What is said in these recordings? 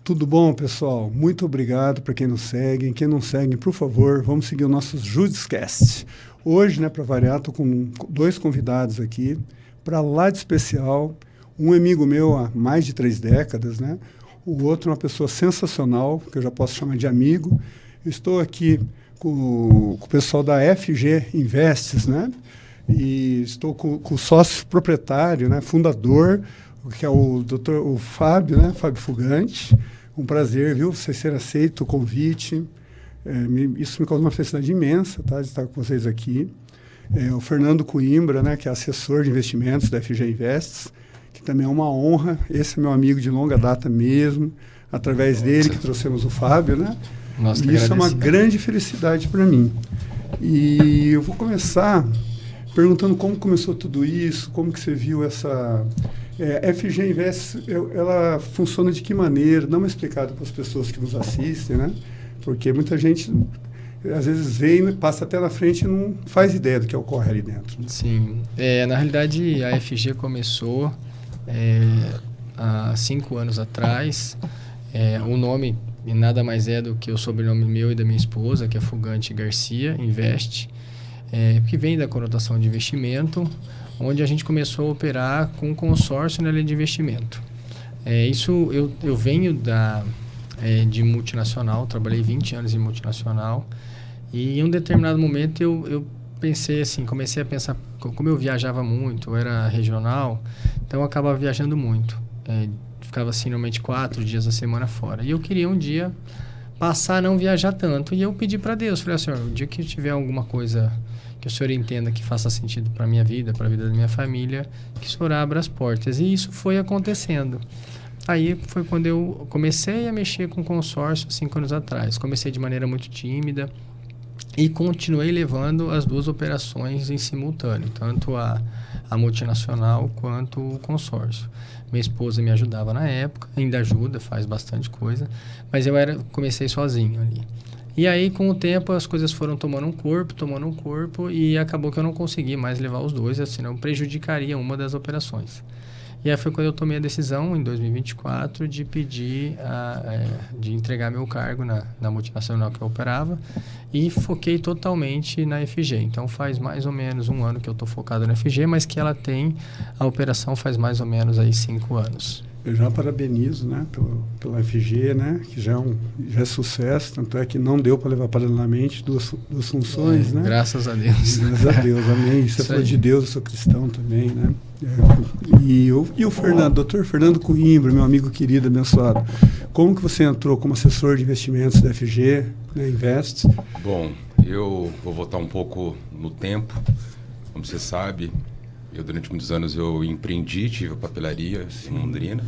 Tudo bom, pessoal? Muito obrigado para quem nos segue. Quem não segue, por favor, vamos seguir o nosso Judicecast. Hoje, para variar, estou com 2 convidados aqui, para lá de especial. Um amigo meu há mais de 3 décadas, né? O outro uma pessoa sensacional, que eu já posso chamar de amigo. Estou aqui com o pessoal da FG Investes, né? E estou com o sócio proprietário, né? Fundador, que é o Dr. Fábio, né? Fábio Fugante. Um prazer, viu? Você ser aceito o convite. Isso me causa uma felicidade imensa, tá? De estar com vocês aqui. O Fernando Coimbra, né? Que é assessor de investimentos da FG Investes, que também é uma honra. Esse é meu amigo de longa data mesmo. Através dele que trouxemos o Fábio, né? Nossa, e isso é uma grande felicidade para mim. E eu vou começar perguntando como começou tudo isso, como que você viu essa... FG Invest, ela funciona de que maneira? Dá uma explicada para as pessoas que nos assistem, né? Porque muita gente, às vezes, vem, passa até na frente e não faz ideia do que ocorre ali dentro. Sim. Na realidade, a FG começou há 5 anos atrás. O nome nada mais é do que o sobrenome meu e da minha esposa, que é Fugante Garcia Invest, que vem da conotação de investimento, onde a gente começou a operar com um consórcio na linha de investimento. Eu venho de multinacional, trabalhei 20 anos em multinacional, e em um determinado momento eu pensei assim, comecei a pensar, como eu viajava muito, eu era regional, então eu acabava viajando muito. Ficava assim, normalmente 4 dias da semana fora. E eu queria um dia passar a não viajar tanto. E eu pedi para Deus, falei assim, o dia que tiver alguma coisa que o Senhor entenda que faça sentido para a minha vida, para a vida da minha família, que o Senhor abra as portas. E isso foi acontecendo. Aí foi quando eu comecei a mexer com consórcio 5 anos atrás. Comecei de maneira muito tímida e continuei levando as 2 operações em simultâneo, tanto a multinacional quanto o consórcio. Minha esposa me ajudava na época, ainda ajuda, faz bastante coisa, mas comecei sozinho ali. E aí, com o tempo, as coisas foram tomando um corpo, e acabou que eu não consegui mais levar os 2, senão prejudicaria uma das operações. E aí foi quando eu tomei a decisão, em 2024, de pedir, de entregar meu cargo na multinacional que eu operava, e foquei totalmente na FG. Então, faz mais ou menos 1 ano que eu estou focado na FG, mas que ela tem a operação faz mais ou menos aí 5 anos. Eu já parabenizo, né, pela FG, né, que já é sucesso, tanto é que não deu para levar paralelamente duas funções, né? Graças a Deus. Graças a Deus, amém. Você falou de Deus, eu sou cristão também, né? E o Fernando, doutor Fernando Coimbra, meu amigo querido, abençoado, como que você entrou como assessor de investimentos da FG, né, Invest? Bom, eu vou voltar um pouco no tempo, como você sabe. Eu, durante muitos anos, eu empreendi, tive a papelaria em Londrina,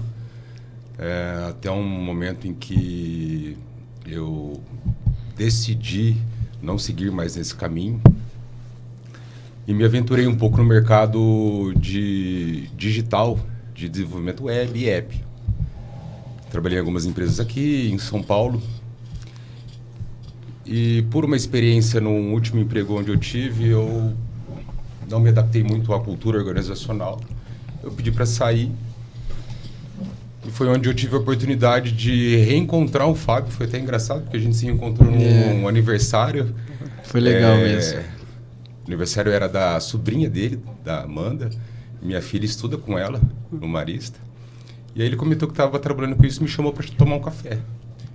até um momento em que eu decidi não seguir mais nesse caminho e me aventurei um pouco no mercado digital, de desenvolvimento web e app. Trabalhei em algumas empresas aqui em São Paulo e, por uma experiência no último emprego onde eu tive, eu não me adaptei muito à cultura organizacional. Eu pedi para sair. E foi onde eu tive a oportunidade de reencontrar o Fábio. Foi até engraçado, porque a gente se encontrou num aniversário. Foi legal mesmo. O aniversário era da sobrinha dele, da Amanda. Minha filha estuda com ela, no Marista. E aí ele comentou que estava trabalhando com isso e me chamou para tomar um café.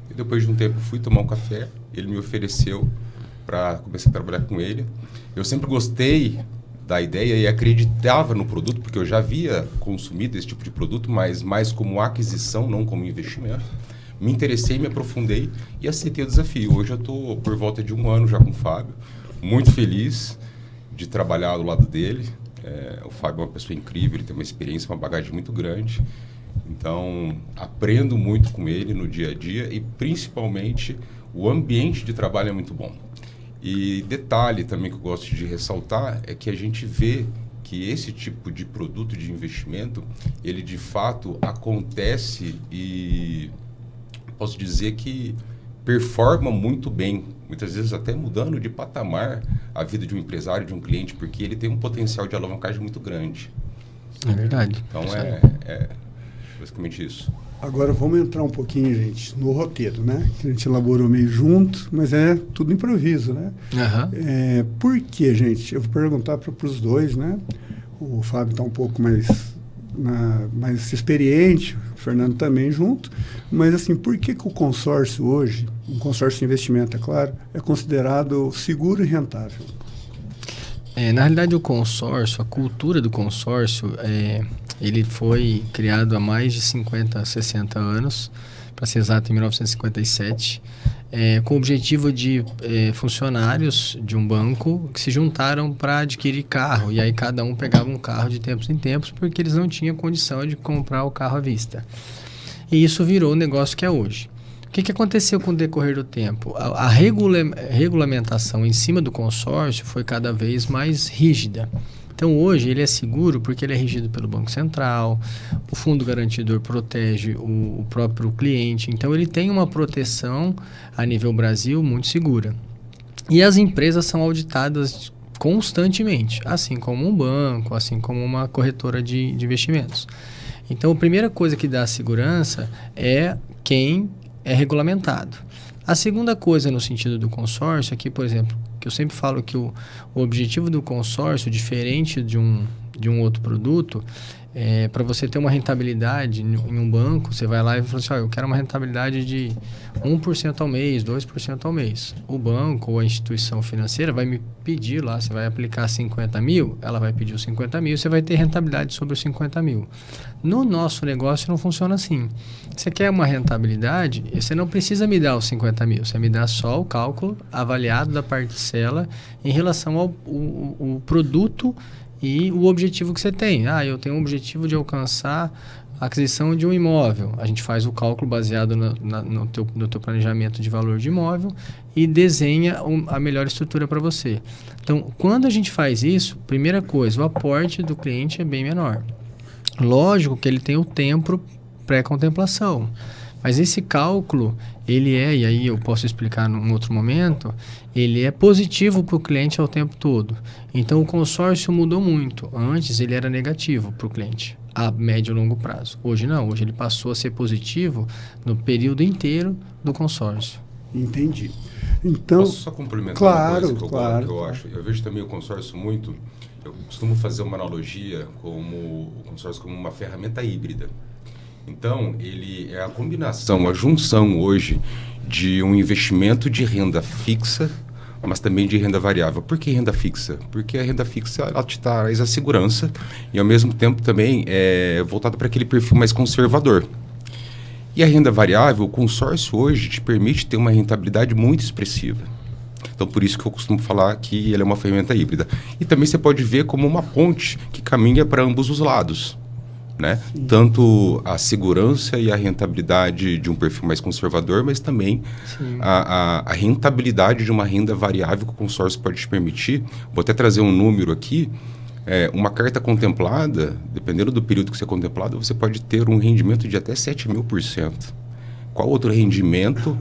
E depois de um tempo fui tomar um café. Ele me ofereceu para começar a trabalhar com ele. Eu sempre gostei da ideia e acreditava no produto, porque eu já havia consumido esse tipo de produto, mas mais como aquisição, não como investimento. Me interessei, me aprofundei e aceitei o desafio. Hoje eu estou por volta de 1 ano já com o Fábio, muito feliz de trabalhar do lado dele. O Fábio é uma pessoa incrível, ele tem uma experiência, uma bagagem muito grande. Então, aprendo muito com ele no dia a dia e, principalmente, o ambiente de trabalho é muito bom. E detalhe também que eu gosto de ressaltar é que a gente vê que esse tipo de produto de investimento, ele de fato acontece e posso dizer que performa muito bem, muitas vezes até mudando de patamar a vida de um empresário, de um cliente, porque ele tem um potencial de alavancagem muito grande. É verdade. Então é basicamente isso. Agora vamos entrar um pouquinho, gente, no roteiro, né? Que a gente elaborou meio junto, mas é tudo improviso, né? Por que, gente? Eu vou perguntar para os dois, né? O Fábio está um pouco mais experiente, o Fernando também junto, mas assim, por que o consórcio hoje, um consórcio de investimento, é claro, é considerado seguro e rentável? Na realidade, o consórcio, a cultura do consórcio, ele foi criado há mais de 50, 60 anos, para ser exato, em 1957, com o objetivo de funcionários de um banco que se juntaram para adquirir carro. E aí cada um pegava um carro de tempos em tempos, porque eles não tinham condição de comprar o carro à vista. E isso virou o negócio que é hoje. O que aconteceu com o decorrer do tempo? A regulamentação em cima do consórcio foi cada vez mais rígida. Então, hoje, ele é seguro porque ele é regido pelo Banco Central, o Fundo Garantidor protege o próprio cliente. Então, ele tem uma proteção a nível Brasil muito segura. E as empresas são auditadas constantemente, assim como um banco, assim como uma corretora de investimentos. Então, a primeira coisa que dá segurança é quem é regulamentado. A segunda coisa no sentido do consórcio aqui, por exemplo, que eu sempre falo que o objetivo do consórcio, diferente de um outro produto, para você ter uma rentabilidade em um banco, você vai lá e fala assim, eu quero uma rentabilidade de 1% ao mês, 2% ao mês. O banco ou a instituição financeira vai me pedir lá, você vai aplicar 50 mil, ela vai pedir os 50 mil, você vai ter rentabilidade sobre os 50 mil. No nosso negócio não funciona assim. Você quer uma rentabilidade, você não precisa me dar os 50 mil, você me dá só o cálculo avaliado da parcela em relação ao produto e o objetivo que você tem. Eu tenho um objetivo de alcançar a aquisição de um imóvel. A gente faz o cálculo baseado no teu planejamento de valor de imóvel e desenha a melhor estrutura para você. Então, quando a gente faz isso, primeira coisa, o aporte do cliente é bem menor. Lógico que ele tem o tempo pré-contemplação. Mas esse cálculo, ele e aí eu posso explicar num outro momento, ele é positivo para o cliente ao tempo todo. Então, o consórcio mudou muito. Antes, ele era negativo para o cliente, a médio e longo prazo. Hoje não, hoje ele passou a ser positivo no período inteiro do consórcio. Entendi. Então, posso só complementar uma coisa que eu acho? Eu vejo também o consórcio muito... Eu costumo fazer uma analogia como o consórcio como uma ferramenta híbrida. Então, ele é a combinação, a junção hoje de um investimento de renda fixa, mas também de renda variável. Por que renda fixa? Porque a renda fixa ela te traz a segurança e, ao mesmo tempo, também é voltada para aquele perfil mais conservador. E a renda variável, o consórcio hoje te permite ter uma rentabilidade muito expressiva. Então, por isso que eu costumo falar que ele é uma ferramenta híbrida. E também você pode ver como uma ponte que caminha para ambos os lados. Né? Tanto a segurança e a rentabilidade de um perfil mais conservador, mas também a rentabilidade de uma renda variável que o consórcio pode te permitir. Vou até trazer um número aqui. Uma carta contemplada, dependendo do período que você é contemplado, você pode ter um rendimento de até 7.000%. Qual outro rendimento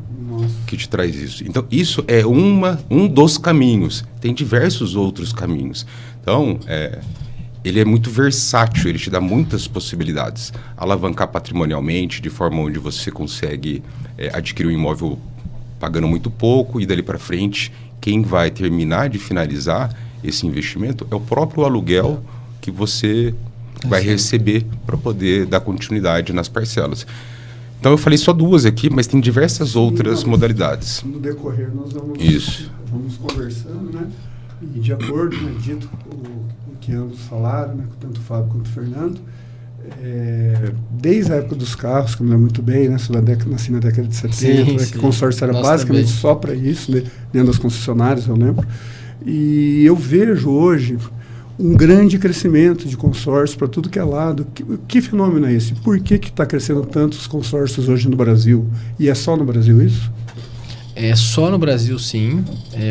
que te traz isso? Então, isso é um dos caminhos. Tem diversos outros caminhos. Então, ele é muito versátil, ele te dá muitas possibilidades. Alavancar patrimonialmente, de forma onde você consegue adquirir um imóvel pagando muito pouco e dali para frente, quem vai terminar de finalizar esse investimento é o próprio aluguel que você vai receber para poder dar continuidade nas parcelas. Então, eu falei só duas aqui, mas tem diversas outras modalidades. No decorrer, nós vamos conversando, né? E de acordo, né, dito o que ambos falaram, né, tanto o Fábio quanto o Fernando, desde a época dos carros, que eu me lembro muito bem, né, nasci na década de 70, que o consórcio era basicamente também só para isso, né, dentro das concessionárias, eu lembro. E eu vejo hoje um grande crescimento de consórcios para tudo que é lado. Que fenômeno é esse? Por que está crescendo tantos consórcios hoje no Brasil? E é só no Brasil isso? É só no Brasil, sim.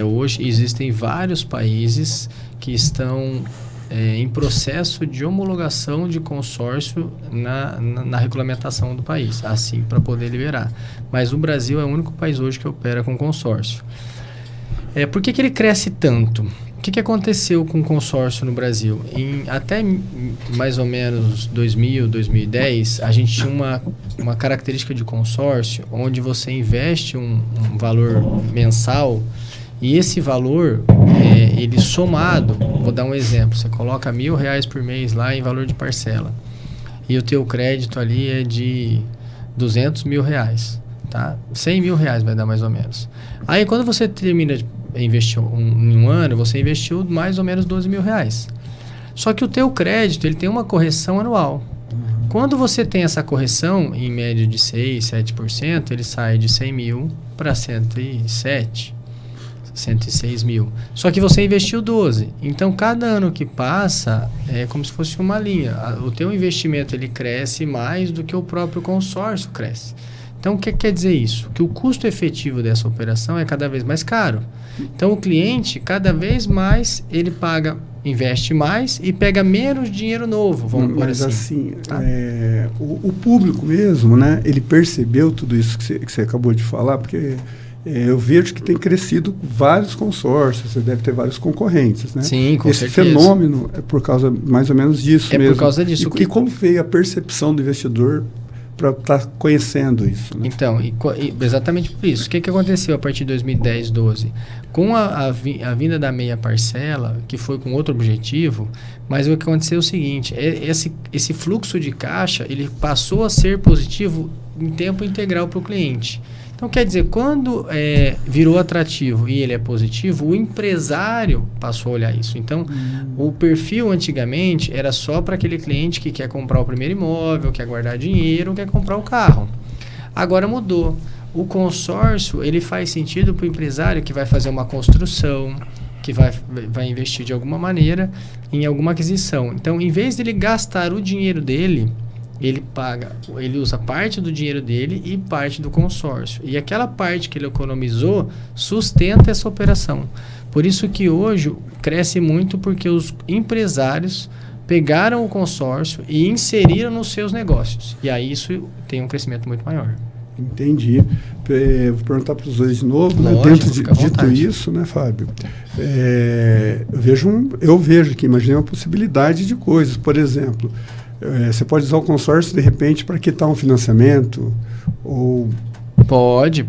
Hoje existem vários países que estão em processo de homologação de consórcio na regulamentação do país, assim, para poder liberar. Mas o Brasil é o único país hoje que opera com consórcio. Por que ele cresce tanto? O que aconteceu com o consórcio no Brasil? Até mais ou menos 2000, 2010, a gente tinha uma característica de consórcio onde você investe um valor mensal e esse valor, ele somado, vou dar um exemplo, você coloca R$1.000 por mês lá em valor de parcela e o teu crédito ali é de R$200 mil, tá? R$100.000 vai dar mais ou menos. Aí quando você termina de investir em um ano, você investiu mais ou menos R$12.000. Só que o teu crédito, ele tem uma correção anual. Quando você tem essa correção, em média de 6%, 7%, ele sai de 100 mil para 106 mil. Só que você investiu 12. Então, cada ano que passa, é como se fosse uma linha. O teu investimento, ele cresce mais do que o próprio consórcio cresce. Então, o que quer dizer isso? Que o custo efetivo dessa operação é cada vez mais caro. Então, o cliente, cada vez mais, ele investe mais e pega menos dinheiro novo, vamos por assim. Mas assim, tá? O público mesmo, né? Ele percebeu tudo isso que você acabou de falar, porque eu vejo que tem crescido vários consórcios, você deve ter vários concorrentes, né? Sim, com Esse certeza. fenômeno é por causa mais ou menos disso mesmo. É por causa disso. E como veio a percepção do investidor para estar conhecendo isso, né? Então, exatamente por isso. O que aconteceu a partir de 2010, 12? Com a vinda da meia parcela, que foi com outro objetivo, mas o que aconteceu é o seguinte, esse fluxo de caixa, ele passou a ser positivo em tempo integral para o cliente. Então, quer dizer, quando virou atrativo e ele é positivo, o empresário passou a olhar isso. Então, o perfil antigamente era só para aquele cliente que quer comprar o primeiro imóvel, quer guardar dinheiro, quer comprar o carro. Agora mudou. O consórcio, ele faz sentido para o empresário que vai fazer uma construção, que vai investir de alguma maneira em alguma aquisição. Então, em vez de ele gastar o dinheiro dele, ele usa parte do dinheiro dele e parte do consórcio. E aquela parte que ele economizou sustenta essa operação. Por isso que hoje cresce muito porque os empresários pegaram o consórcio e inseriram nos seus negócios. E aí isso tem um crescimento muito maior. Entendi. Vou perguntar para os dois de novo. Lógico, Né? Dentro dito vontade. isso, né, Fábio? Eu vejo aqui, imaginei uma possibilidade de coisas. Por exemplo, você pode usar o consórcio, de repente, para quitar um financiamento? Ou... Pode.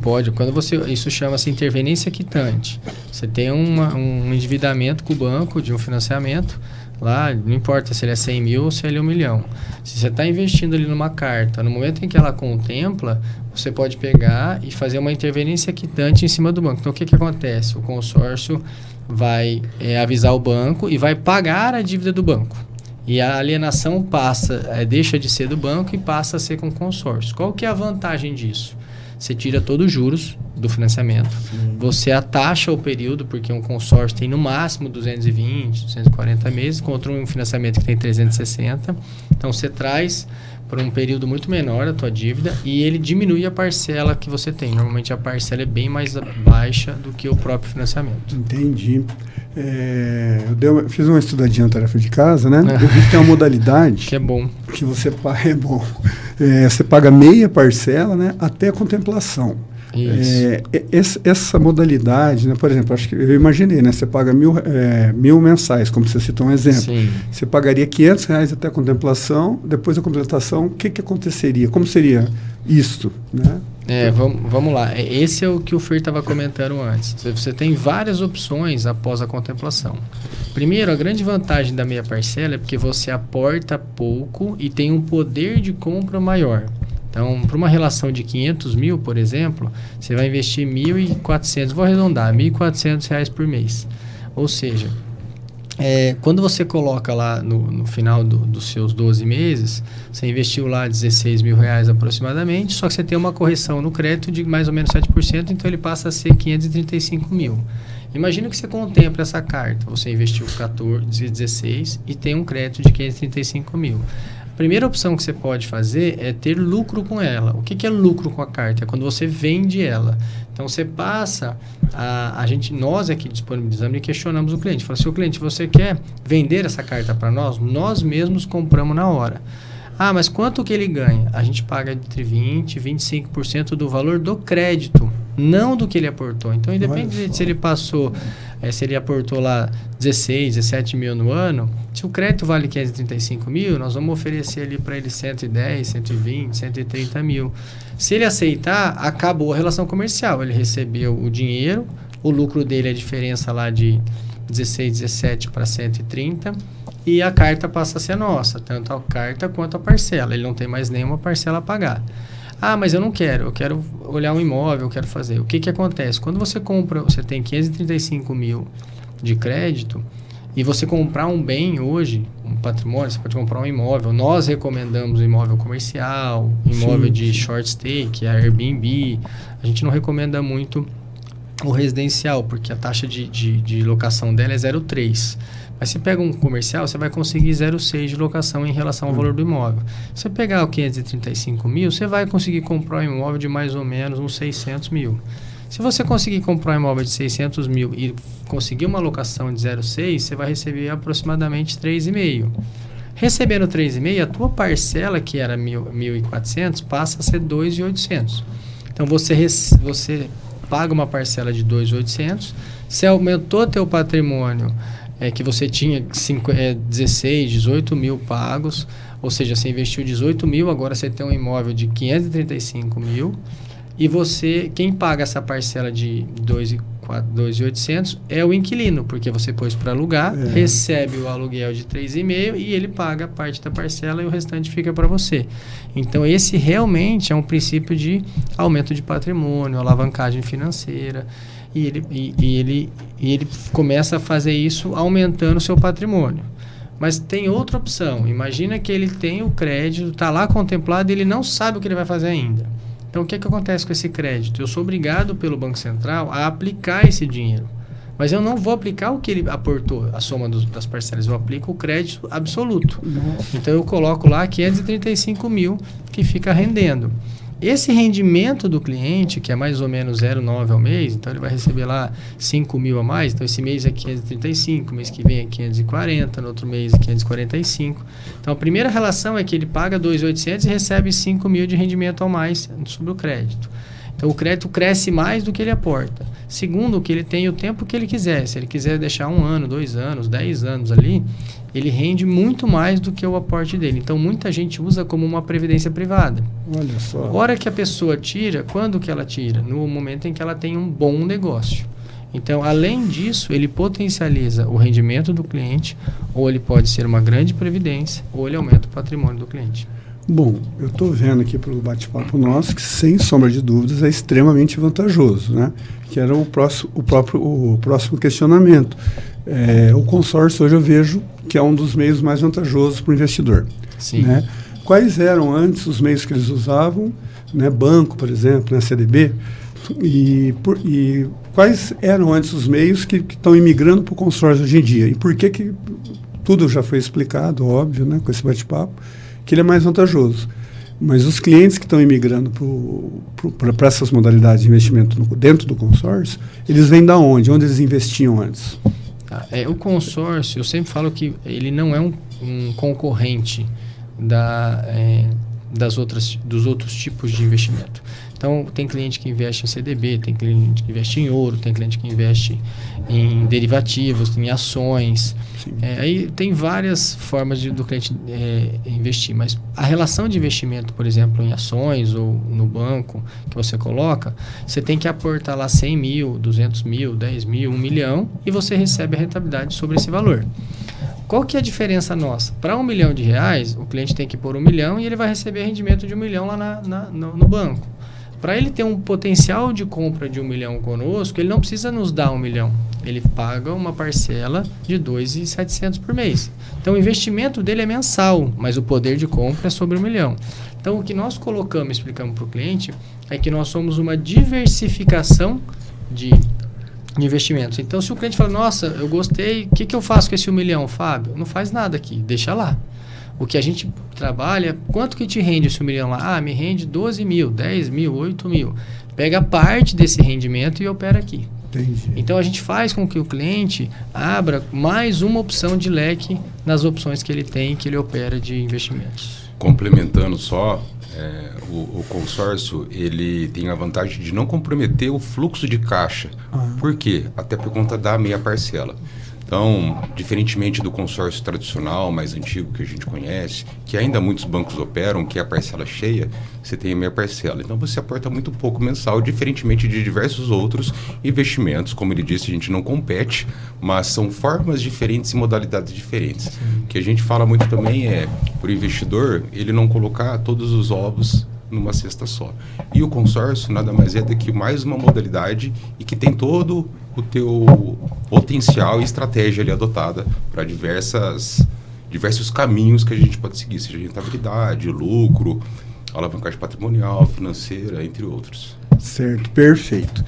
Isso chama-se interveniência quitante. Você tem um endividamento com o banco de um financiamento, lá, não importa se ele é 100 mil ou se ele é 1 milhão. Se você está investindo ali numa carta, no momento em que ela contempla, você pode pegar e fazer uma interveniência quitante em cima do banco. Então, o que acontece? O consórcio vai avisar o banco e vai pagar a dívida do banco. E a alienação deixa de ser do banco e passa a ser com o consórcio. Qual que é a vantagem disso? Você tira todos os juros do financiamento. Você ataxa o período, porque um consórcio tem no máximo 220, 240 meses, contra um financiamento que tem 360. Então, você traz para um período muito menor a tua dívida e ele diminui a parcela que você tem. Normalmente, a parcela é bem mais baixa do que o próprio financiamento. Entendi. Eu fiz uma estudadinha na tarefa de casa, né? Eu vi que tem uma modalidade... Que é bom. Que você paga, você paga meia parcela, né? Até a contemplação. Isso. Essa modalidade, né? Por exemplo, acho que eu imaginei, né? Você paga 1.000 mensais, como você citou um exemplo. Sim. Você pagaria R$500 até a contemplação, depois da contemplação, o que aconteceria? Como seria isto, né? Vamos lá. Esse é o que o Fer estava comentando antes. Você tem várias opções após a contemplação. Primeiro, a grande vantagem da meia parcela é porque você aporta pouco e tem um poder de compra maior. Então, para uma relação de 500 mil, por exemplo, você vai investir 1.400, vou arredondar, R$1.400 por mês. Ou seja, quando você coloca lá no final dos seus 12 meses, você investiu lá R$16 mil aproximadamente, só que você tem uma correção no crédito de mais ou menos 7%, então ele passa a ser 535 mil. Imagina que você contempla essa carta, você investiu 16 e tem um crédito de 535 mil. A primeira opção que você pode fazer é ter lucro com ela. O que é lucro com a carta? É quando você vende ela. Então, você passa, nós aqui disponibilizamos e questionamos o cliente. Fala assim, cliente, você quer vender essa carta para nós? Nós mesmos compramos na hora. Ah, mas quanto que ele ganha? A gente paga entre 20% e 25% do valor do crédito. não do que ele aportou. Então, independente se ele passou, se ele aportou lá 16, 17 mil no ano, se o crédito vale 535 mil, nós vamos oferecer ali para ele 110, 120, 130 mil. Se ele aceitar, acabou a relação comercial. Ele recebeu o dinheiro, o lucro dele é a diferença lá de 16, 17 para 130 e a carta passa a ser nossa, tanto a carta quanto a parcela. Ele não tem mais nenhuma parcela a pagar. Ah, mas eu não quero, eu quero olhar um imóvel, eu quero fazer. O que que acontece? Quando você compra, você tem 535 mil de crédito e você comprar um bem hoje, um patrimônio, você pode comprar um imóvel. Nós recomendamos imóvel comercial, imóvel de short stay, que é Airbnb. A gente não recomenda muito o residencial, porque a taxa de locação dela é 0,3. Mas se pega um comercial, você vai conseguir 0,6 de locação em relação ao valor do imóvel. Se você pegar o 535 mil, você vai conseguir comprar um imóvel de mais ou menos uns 600 mil. Se você conseguir comprar um imóvel de 600 mil e conseguir uma locação de 0,6, você vai receber aproximadamente 3,5. Recebendo 3,5, a tua parcela, que era 1.400, passa a ser 2.800. Então, você paga uma parcela de 2.800, você aumentou teu patrimônio, que você tinha 16, 18 mil pagos, ou seja, você investiu 18 mil, agora você tem um imóvel de 535 mil, e quem paga essa parcela de 2.800 é o inquilino, porque você pôs para alugar, recebe o aluguel de 3,5 e ele paga a parte da parcela e o restante fica para você. Então, esse realmente é um princípio de aumento de patrimônio, alavancagem financeira, e ele começa a fazer isso aumentando o seu patrimônio. Mas tem outra opção. Imagina que ele tem o crédito, está lá contemplado e ele não sabe o que ele vai fazer ainda. Então, o que acontece com esse crédito? Eu sou obrigado pelo Banco Central a aplicar esse dinheiro. Mas eu não vou aplicar o que ele aportou, a soma das parcelas. Eu aplico o crédito absoluto. Então, eu coloco lá 535 mil que fica rendendo. Esse rendimento do cliente, que é mais ou menos 0,9 ao mês, então ele vai receber lá 5 mil a mais, então esse mês é 535, mês que vem é 540, no outro mês é 545. Então a primeira relação é que ele paga 2.800 e recebe 5 mil de rendimento a mais sobre o crédito. Então o crédito cresce mais do que ele aporta. Segundo, que ele tem o tempo que ele quiser. Se ele quiser deixar 1 ano, 2 anos, 10 anos ali, ele rende muito mais do que o aporte dele. Então, muita gente usa como uma previdência privada. Olha só. A hora que a pessoa tira, quando que ela tira? No momento em que ela tem um bom negócio. Então, além disso, ele potencializa o rendimento do cliente, ou ele pode ser uma grande previdência, ou ele aumenta o patrimônio do cliente. Bom, eu estou vendo aqui pelo bate-papo nosso que, sem sombra de dúvidas, é extremamente vantajoso, né? Que era o próximo questionamento. O consórcio, hoje eu vejo que é um dos meios mais vantajosos para o investidor. Sim. Né? Quais eram antes os meios que eles usavam? Né? Banco, por exemplo, né? CDB. E quais eram antes os meios que estão imigrando para o consórcio hoje em dia? E por que tudo já foi explicado, óbvio, né? Com esse bate-papo, que ele é mais vantajoso. Mas os clientes que estão imigrando para essas modalidades de investimento dentro do consórcio, eles vêm da onde? Onde eles investiam antes? O consórcio, eu sempre falo que ele não é um concorrente dos outros tipos de investimento. Então, tem cliente que investe em CDB, tem cliente que investe em ouro, tem cliente que investe em derivativos, em ações. Aí tem várias formas do cliente investir, mas a relação de investimento, por exemplo, em ações ou no banco que você coloca, você tem que aportar lá 100 mil, 200 mil, 10 mil, 1 milhão e você recebe a rentabilidade sobre esse valor. Qual que é a diferença nossa? Para R$1 milhão, o cliente tem que pôr 1 milhão e ele vai receber rendimento de 1 milhão lá no banco. Para ele ter um potencial de compra de 1 milhão conosco, ele não precisa nos dar 1 milhão. Ele paga uma parcela de 2.700 por mês. Então, o investimento dele é mensal, mas o poder de compra é sobre 1 milhão. Então, o que nós explicamos para o cliente, é que nós somos uma diversificação de investimentos. Então, se o cliente fala, nossa, eu gostei, o que eu faço com esse 1 milhão, Fábio? Não faz nada aqui, deixa lá. O que a gente trabalha, quanto que te rende esse 1 milhão lá? Me rende 12 mil, 10 mil, 8 mil. Pega parte desse rendimento e opera aqui. Entendi. Então, a gente faz com que o cliente abra mais uma opção de leque nas opções que ele tem, que ele opera de investimentos. Complementando só, O consórcio, ele tem a vantagem de não comprometer o fluxo de caixa. Por quê? Até por conta da meia parcela. Então, diferentemente do consórcio tradicional, mais antigo que a gente conhece, que ainda muitos bancos operam, que é a parcela cheia, você tem a meia parcela. Então, você aporta muito pouco mensal, diferentemente de diversos outros investimentos. Como ele disse, a gente não compete, mas são formas diferentes e modalidades diferentes. O que a gente fala muito também é, para o investidor, ele não colocar todos os ovos numa cesta só. E o consórcio nada mais é do que mais uma modalidade e que tem todo o teu potencial e estratégia ali adotada para diversos caminhos que a gente pode seguir, seja rentabilidade, lucro, alavancagem patrimonial, financeira, entre outros. Certo, perfeito.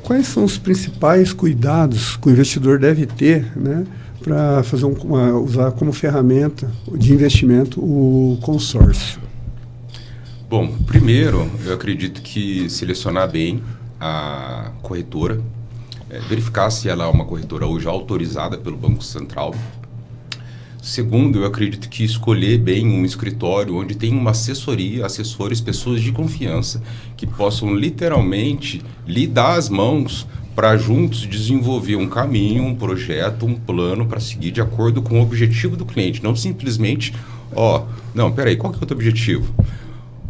Quais são os principais cuidados que o investidor deve ter, né, para fazer usar como ferramenta de investimento o consórcio? Bom, primeiro, eu acredito que selecionar bem a corretora, verificar se ela é uma corretora hoje autorizada pelo Banco Central. Segundo, eu acredito que escolher bem um escritório onde tem uma assessoria, assessores, pessoas de confiança que possam literalmente lhe dar as mãos para juntos desenvolver um caminho, um projeto, um plano para seguir de acordo com o objetivo do cliente. Não simplesmente, não, peraí, qual que é o teu objetivo?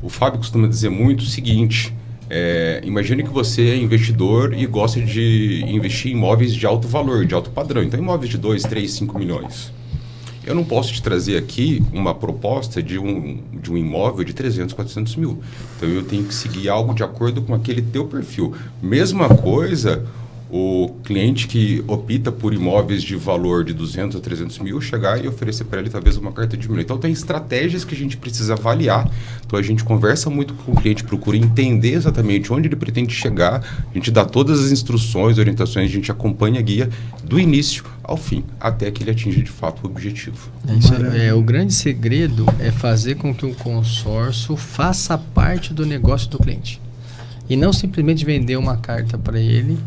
O Fábio costuma dizer muito o seguinte, imagine que você é investidor e gosta de investir em imóveis de alto valor, de alto padrão. Então, imóveis de 2, 3, 5 milhões. Eu não posso te trazer aqui uma proposta de um imóvel de 300, 400 mil. Então, eu tenho que seguir algo de acordo com aquele teu perfil. Mesma coisa, o cliente que opta por imóveis de valor de 200 a 300 mil, chegar e oferecer para ele talvez uma carta de milhão. Então, tem estratégias que a gente precisa avaliar. Então, a gente conversa muito com o cliente, procura entender exatamente onde ele pretende chegar. A gente dá todas as instruções, orientações, a gente acompanha a guia do início ao fim, até que ele atinja de fato o objetivo. O grande segredo é fazer com que o consórcio faça parte do negócio do cliente. E não simplesmente vender uma carta para ele,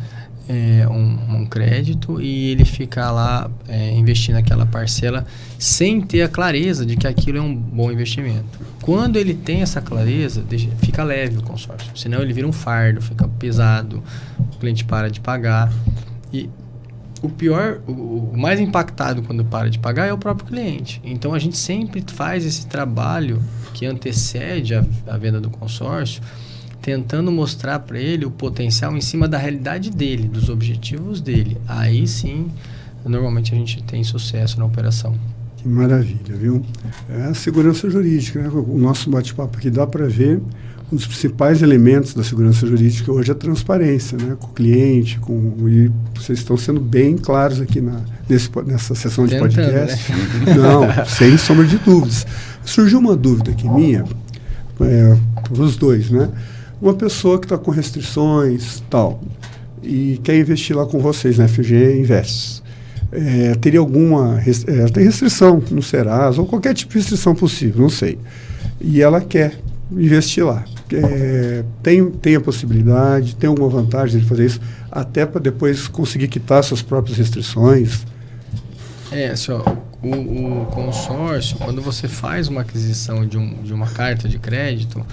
um crédito, e ele ficar lá investindo naquela parcela sem ter a clareza de que aquilo é um bom investimento. Quando ele tem essa clareza, fica leve o consórcio, senão ele vira um fardo, fica pesado, o cliente para de pagar. E o pior, o mais impactado quando para de pagar é o próprio cliente. Então a gente sempre faz esse trabalho que antecede a venda do consórcio, tentando mostrar para ele o potencial em cima da realidade dele, dos objetivos dele. Aí sim, normalmente a gente tem sucesso na operação. Que maravilha, viu? É a segurança jurídica, né? O nosso bate-papo aqui dá para ver um dos principais elementos da segurança jurídica hoje é a transparência, né? Com o cliente, e vocês estão sendo bem claros aqui nessa sessão de podcast. Né? Não, sem sombra de dúvidas. Surgiu uma dúvida aqui minha, para os dois, né? Uma pessoa que está com restrições tal e quer investir lá com vocês, na FG Invest, teria alguma tem restrição no Serasa ou qualquer tipo de restrição possível, não sei, e ela quer investir lá, tem a possibilidade, tem alguma vantagem de fazer isso até para depois conseguir quitar suas próprias restrições? O consórcio, quando você faz uma aquisição de uma carta de crédito,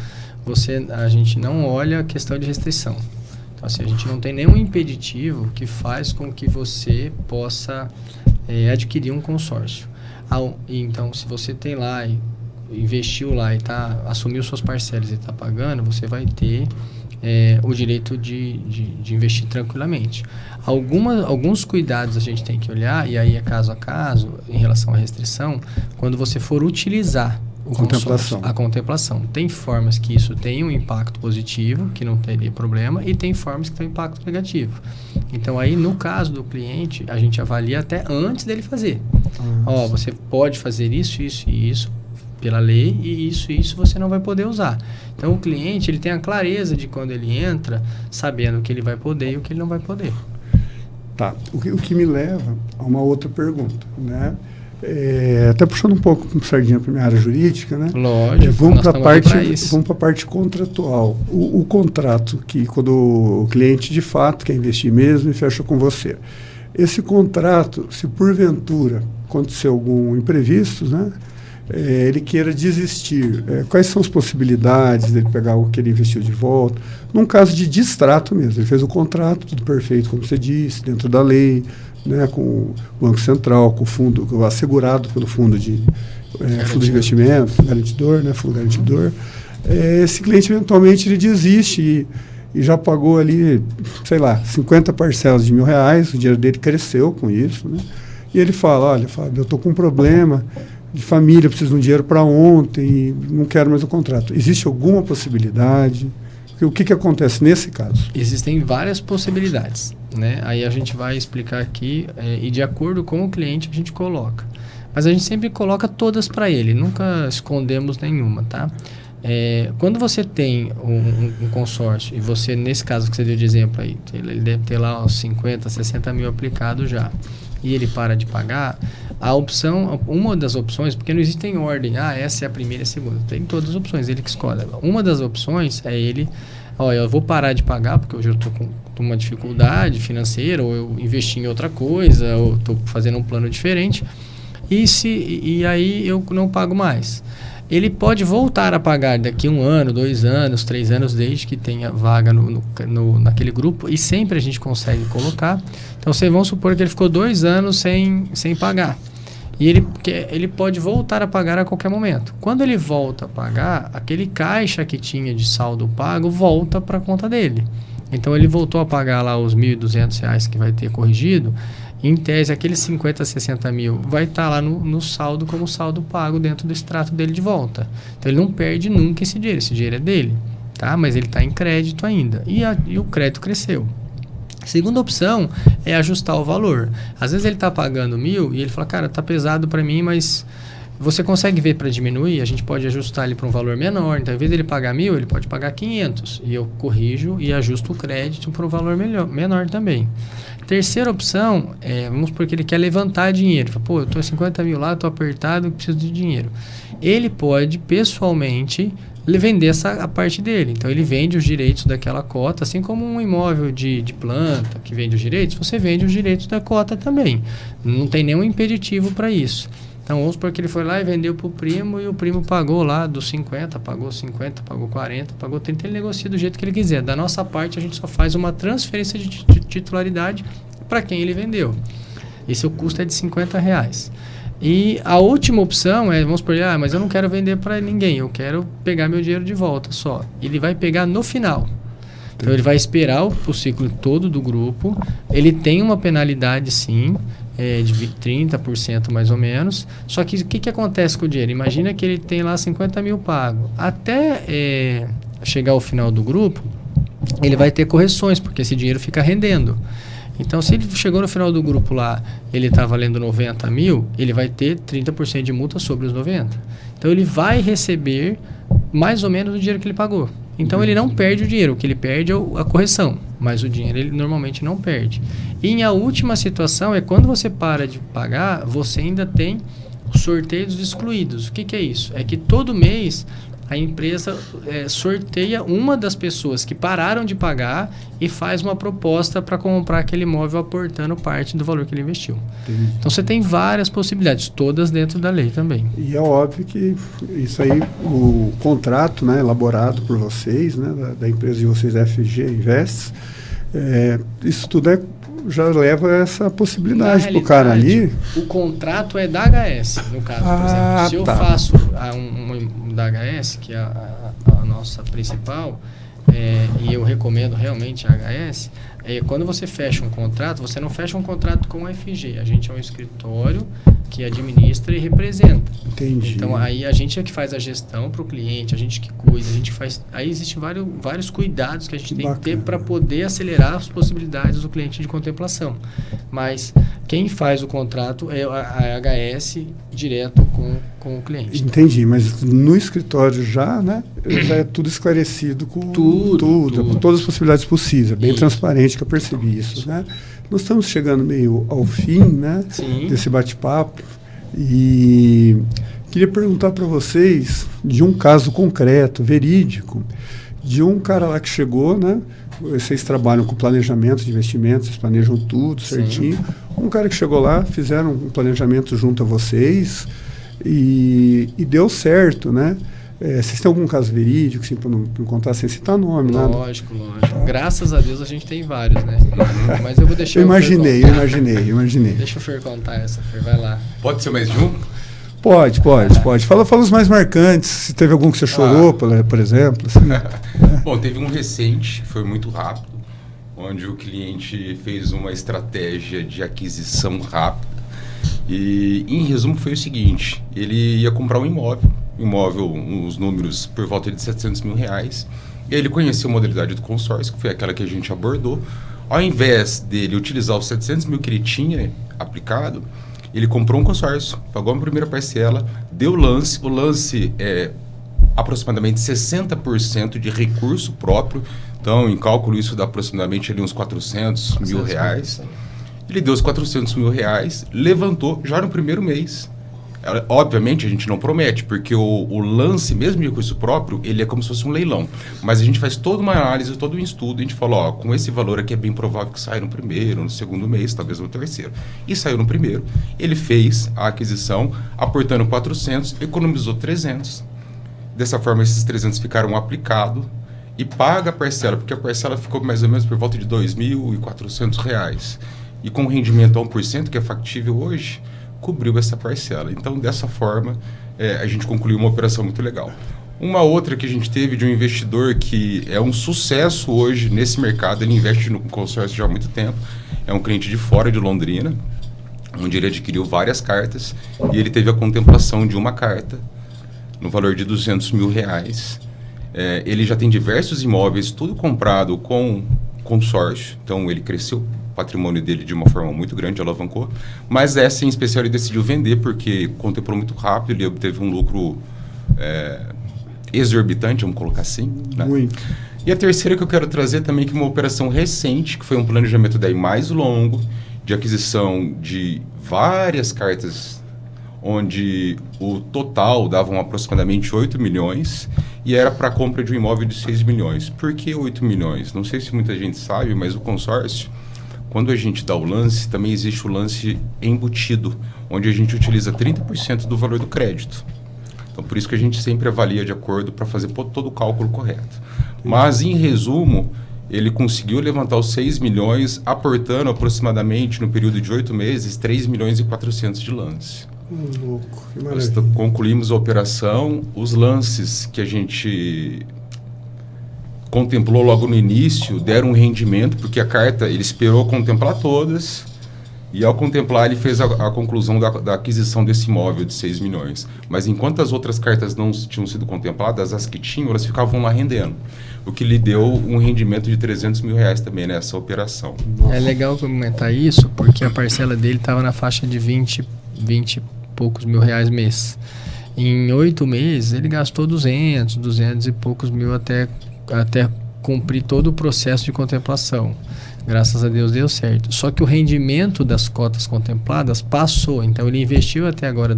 a gente não olha a questão de restrição. Então, assim, a gente não tem nenhum impeditivo que faz com que você possa adquirir um consórcio. Então, se você tem lá e investiu lá e assumiu suas parcelas e está pagando, você vai ter o direito de investir tranquilamente. Alguns cuidados a gente tem que olhar, e aí é caso a caso, em relação à restrição, quando você for utilizar a contemplação. Tem formas que isso tem um impacto positivo, que não teria problema, e tem formas que tem um impacto negativo. Então, aí, no caso do cliente, a gente avalia até antes dele fazer. Você pode fazer isso, isso e isso, pela lei, e isso você não vai poder usar. Então, o cliente, ele tem a clareza de quando ele entra, sabendo o que ele vai poder e o que ele não vai poder. Tá. O que me leva a uma outra pergunta, né? Até puxando um pouco com sardinha para a minha área jurídica, né? Lógico, vamos para a parte contratual. O contrato que quando o cliente de fato quer investir mesmo e fecha com você. Esse contrato, se porventura acontecer algum imprevisto, né? ele queira desistir, quais são as possibilidades dele pegar o que ele investiu de volta? Num caso de distrato mesmo, ele fez o contrato, tudo perfeito, como você disse, dentro da lei, né, com o Banco Central, com o fundo, assegurado pelo fundo de investimento, garantidor, né, fundo garantidor. Esse cliente, eventualmente, ele desiste e já pagou ali, sei lá, 50 parcelas de R$1.000, o dinheiro dele cresceu com isso, né? E ele fala, olha, Fábio, eu estou com um problema de família, preciso de um dinheiro para ontem, não quero mais o contrato. Existe alguma possibilidade? O que acontece nesse caso? Existem várias possibilidades, né? Aí a gente vai explicar aqui e de acordo com o cliente a gente coloca. Mas a gente sempre coloca todas para ele, nunca escondemos nenhuma, tá? Quando você tem um consórcio e você, nesse caso que você deu de exemplo aí, ele deve ter lá uns 50, 60 mil aplicados já, e ele para de pagar, a opção, uma das opções, porque não existe em ordem, essa é a primeira e a segunda, tem todas as opções, ele que escolhe. Uma das opções é ele, eu vou parar de pagar porque hoje eu estou com uma dificuldade financeira, ou eu investi em outra coisa, ou estou fazendo um plano diferente, e aí eu não pago mais. Ele pode voltar a pagar daqui 1 ano, 2 anos, 3 anos, desde que tenha vaga naquele grupo, e sempre a gente consegue colocar. Então, vamos supor que ele ficou 2 anos sem pagar. E ele pode voltar a pagar a qualquer momento. Quando ele volta a pagar, aquele caixa que tinha de saldo pago volta para a conta dele. Então, ele voltou a pagar lá os R$1.200 que vai ter corrigido. Em tese, aqueles 50, 60 mil vai estar lá no saldo como saldo pago dentro do extrato dele de volta. Então, ele não perde nunca esse dinheiro é dele, tá? Mas ele está em crédito ainda. E o crédito cresceu. A segunda opção é ajustar o valor. Às vezes ele está pagando 1.000 e ele fala, cara, tá pesado para mim, mas você consegue ver para diminuir? A gente pode ajustar ele para um valor menor. Então, ao invés dele pagar 1.000, ele pode pagar 500. E eu corrijo e ajusto o crédito para um valor menor também. Terceira opção vamos supor que ele quer levantar dinheiro. Fala, eu estou 50 mil lá, estou apertado, preciso de dinheiro. Ele pode, pessoalmente, vender a parte dele. Então, ele vende os direitos daquela cota, assim como um imóvel de planta que vende os direitos, você vende os direitos da cota também. Não tem nenhum impeditivo para isso. Então, vamos supor que ele foi lá e vendeu para o primo e o primo pagou lá dos 50, pagou 50, pagou 40, pagou 30, ele negocia do jeito que ele quiser. Da nossa parte, a gente só faz uma transferência de titularidade para quem ele vendeu. Esse o custo é de R$50. E a última opção vamos supor, mas eu não quero vender para ninguém, eu quero pegar meu dinheiro de volta só. Ele vai pegar no final. Então, ele vai esperar o ciclo todo do grupo, ele tem uma penalidade sim, de 30% mais ou menos. Só que o que acontece com o dinheiro? Imagina que ele tem lá 50 mil pago. Até chegar ao final do grupo, ele vai ter correções, porque esse dinheiro fica rendendo. Então, se ele chegou no final do grupo lá, ele está valendo 90 mil, ele vai ter 30% de multa sobre os 90. Então, ele vai receber mais ou menos o dinheiro que ele pagou. Então, ele não perde o dinheiro. O que ele perde é a correção. Mas o dinheiro ele normalmente não perde. E a última situação é quando você para de pagar, você ainda tem os sorteios excluídos. O que é isso? É que todo mês a empresa sorteia uma das pessoas que pararam de pagar e faz uma proposta para comprar aquele imóvel aportando parte do valor que ele investiu. Entendi. Então, você tem várias possibilidades, todas dentro da lei também. E é óbvio que isso aí, o contrato, né, elaborado por vocês, né, da empresa de vocês, FG Invest, isso tudo já leva essa possibilidade para o cara ali. O contrato é da HS, no caso, por exemplo. Se eu faço um da HS, que é a nossa principal, e eu recomendo realmente a HS, quando você fecha um contrato, você não fecha um contrato com a FG. A gente é um escritório que administra e representa. Entendi. Então, aí a gente é que faz a gestão para o cliente, a gente que cuida, a gente faz... Aí existem vários cuidados que a gente tem que ter para poder acelerar as possibilidades do cliente de contemplação. Mas quem faz o contrato é a HS direto com o cliente. Entendi, mas no escritório já é tudo esclarecido com tudo. Com todas as possibilidades possíveis, bem transparente, que eu percebi isso, né? Nós estamos chegando meio ao fim, né, desse bate-papo, e queria perguntar para vocês de um caso concreto, verídico, de um cara lá que chegou, né? Vocês trabalham com planejamento de investimentos, vocês planejam tudo certinho. Um cara que chegou lá, fizeram um planejamento junto a vocês, E deu certo, né? Vocês têm algum caso verídico, assim, para não contar sem citar nome, nada? Lógico. Graças a Deus a gente tem vários, né? Mas eu vou deixar eu imaginei. Deixa o Fer contar essa, Fer, vai lá. Pode ser mais de um? Pode. Fala os mais marcantes, se teve algum que você chorou, por exemplo. Assim. Bom, teve um recente, foi muito rápido, onde o cliente fez uma estratégia de aquisição rápida. E, em resumo, foi o seguinte: ele ia comprar um imóvel, uns números por volta de R$700 mil. E ele conheceu a modalidade do consórcio, que foi aquela que a gente abordou. Ao invés dele utilizar os 700 mil que ele tinha aplicado, ele comprou um consórcio, pagou a primeira parcela, deu o lance é aproximadamente 60% de recurso próprio, então em cálculo isso dá aproximadamente ali uns R$400 mil. Ele deu os R$400 mil, levantou já no primeiro mês. Obviamente a gente não promete, porque o lance mesmo de recurso próprio, ele é como se fosse um leilão. Mas a gente faz toda uma análise, todo um estudo, a gente fala, ó, com esse valor aqui é bem provável que saia no primeiro, no segundo mês, talvez no terceiro. E saiu no primeiro. Ele fez a aquisição, aportando 400, economizou 300. Dessa forma, esses 300 ficaram aplicados e paga a parcela, porque a parcela ficou mais ou menos por volta de R$2.400. E com rendimento a 1%, que é factível hoje, cobriu essa parcela. Então, dessa forma, a gente concluiu uma operação muito legal. Uma outra que a gente teve de um investidor que é um sucesso hoje nesse mercado, ele investe no consórcio já há muito tempo, é um cliente de fora de Londrina, onde ele adquiriu várias cartas e ele teve a contemplação de uma carta no valor de R$200 mil. Ele já tem diversos imóveis, tudo comprado com consórcio, então ele cresceu patrimônio dele de uma forma muito grande, alavancou, mas essa em especial ele decidiu vender porque contemplou muito rápido, ele obteve um lucro exorbitante, vamos colocar assim. Né? Muito. E a terceira que eu quero trazer também, que é uma operação recente, que foi um planejamento daí mais longo, de aquisição de várias cartas, onde o total davam aproximadamente 8 milhões e era para a compra de um imóvel de 6 milhões. Por que 8 milhões? Não sei se muita gente sabe, mas o consórcio, quando a gente dá o lance, também existe o lance embutido, onde a gente utiliza 30% do valor do crédito. Então, por isso que a gente sempre avalia de acordo para fazer todo o cálculo correto. Mas, em resumo, ele conseguiu levantar os 6 milhões, aportando aproximadamente, no período de 8 meses, 3 milhões e 400 de lance. Louco, que Nós maravilha. concluímos a operação, os lances que a gente contemplou logo no início, deram um rendimento, porque a carta, ele esperou contemplar todas, e ao contemplar ele fez a conclusão da aquisição desse imóvel de 6 milhões. Mas enquanto as outras cartas não tinham sido contempladas, as que tinham, elas ficavam lá rendendo, o que lhe deu um rendimento de 300 mil reais também nessa operação. Nossa. É legal comentar isso, porque a parcela dele estava na faixa de 20 e poucos mil reais mês. Em 8 meses, ele gastou 200 e poucos mil até cumprir todo o processo de contemplação. Graças a Deus deu certo. Só que o rendimento das cotas contempladas passou. Então ele investiu até agora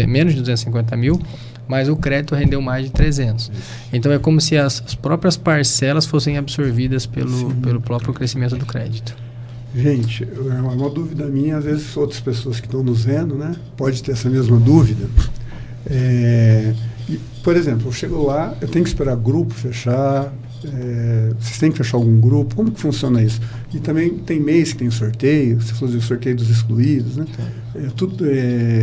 menos de 250 mil, mas o crédito rendeu mais de 300. Então é como se as próprias parcelas fossem absorvidas pelo próprio crescimento do crédito. Gente, é uma dúvida minha, às vezes outras pessoas que estão nos vendo, né, pode ter essa mesma dúvida. Por exemplo, eu chego lá, eu tenho que esperar grupo fechar, vocês têm que fechar algum grupo, como que funciona isso? E também tem mês que tem sorteio, você falou do sorteio dos excluídos, né?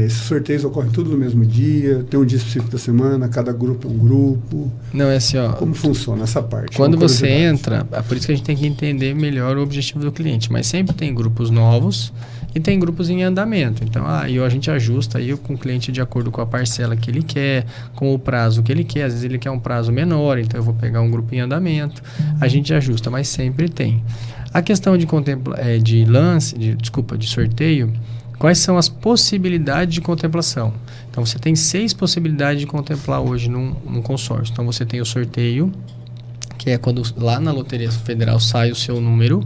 Esses sorteios ocorrem tudo no mesmo dia, tem um dia específico da semana, cada grupo é um grupo. Não, é assim, ó. Como funciona essa parte? Quando você entra, é por isso que a gente tem que entender melhor o objetivo do cliente, mas sempre tem grupos novos e tem grupos em andamento. Então, a gente ajusta aí com o cliente de acordo com a parcela que ele quer, com o prazo que ele quer. Às vezes ele quer um prazo menor, então eu vou pegar um grupo em andamento. A gente ajusta, mas sempre tem. A questão de sorteio, quais são as possibilidades de contemplação? Então, você tem 6 possibilidades de contemplar hoje num consórcio. Então, você tem o sorteio, que é quando lá na Loteria Federal sai o seu número.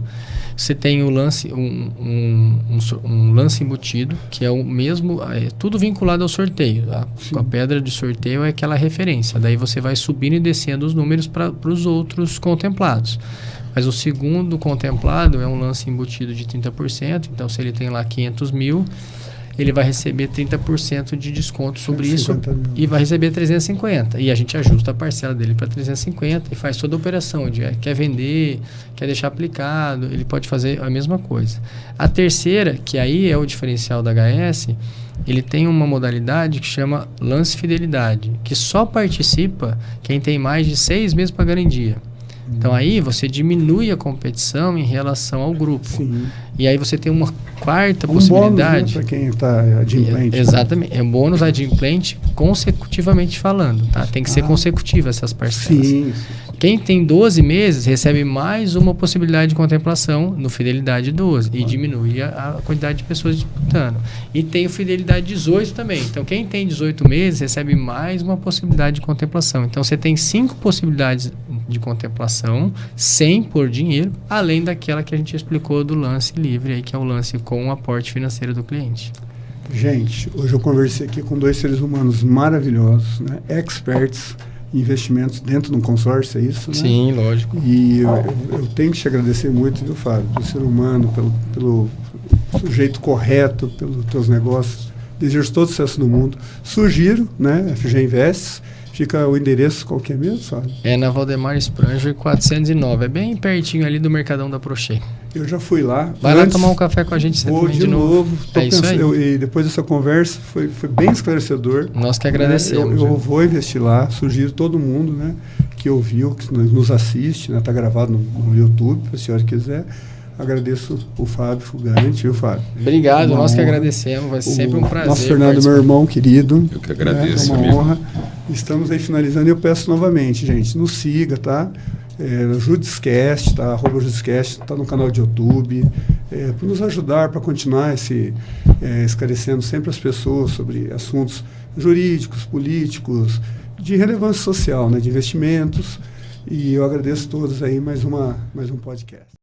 Você tem o lance, um lance embutido, que é o mesmo, tudo vinculado ao sorteio. A pedra de sorteio é aquela referência. Daí você vai subindo e descendo os números para os outros contemplados. Mas o segundo contemplado é um lance embutido de 30%. Então, se ele tem lá 500 mil, ele vai receber 30% de desconto sobre isso mil. e vai receber 350. E a gente ajusta a parcela dele para 350 e faz toda a operação. Quer vender, quer deixar aplicado, ele pode fazer a mesma coisa. A terceira, que aí é o diferencial da HS, ele tem uma modalidade que chama lance fidelidade, que só participa quem tem mais de 6 meses para garantia. Então aí você diminui a competição em relação ao grupo. Sim. E aí você tem uma quarta possibilidade. Bônus, né, para quem está adimplente. Exatamente. É bônus adimplente consecutivamente falando, tá? Tem que ser consecutiva essas parcelas. Sim. Quem tem 12 meses recebe mais uma possibilidade de contemplação no Fidelidade 12 e diminui a quantidade de pessoas disputando. E tem o Fidelidade 18 também. Então, quem tem 18 meses recebe mais uma possibilidade de contemplação. Então, você tem 5 possibilidades de contemplação sem pôr dinheiro, além daquela que a gente explicou do lance livre, aí, que é o lance com o aporte financeiro do cliente. Gente, hoje eu conversei aqui com 2 seres humanos maravilhosos, né? Experts em investimentos dentro de um consórcio, é isso, né? Sim, lógico. E eu tenho que te agradecer muito, viu, Fábio, do ser humano, pelo jeito correto, pelos teus negócios. Desejo todo sucesso no mundo. Sugiro, né, FG Invests. Fica o endereço, qual que é mesmo, Fábio? É na Valdemar Spranger 409. É bem pertinho ali do Mercadão da Prochê. Eu já fui lá. Vai lá tomar um café com a gente vou de novo. É isso aí. E depois dessa conversa foi bem esclarecedor. Nós que agradecemos. Eu vou investir lá. Sugiro todo mundo, né, que ouviu, que nos assiste, né, está gravado no YouTube, se a senhora quiser. Agradeço o Fábio Fugante, viu, Fábio? Obrigado, nós que agradecemos, vai ser sempre um prazer. Nosso Fernando, meu irmão querido. Eu que agradeço, É uma amigo. honra. Estamos aí finalizando e eu peço novamente, gente, nos siga, tá? Judiscast, tá? @Judiscast, tá no canal de YouTube, para nos ajudar, para continuar esclarecendo sempre as pessoas sobre assuntos jurídicos, políticos, de relevância social, né? De investimentos. E eu agradeço a todos aí mais um podcast.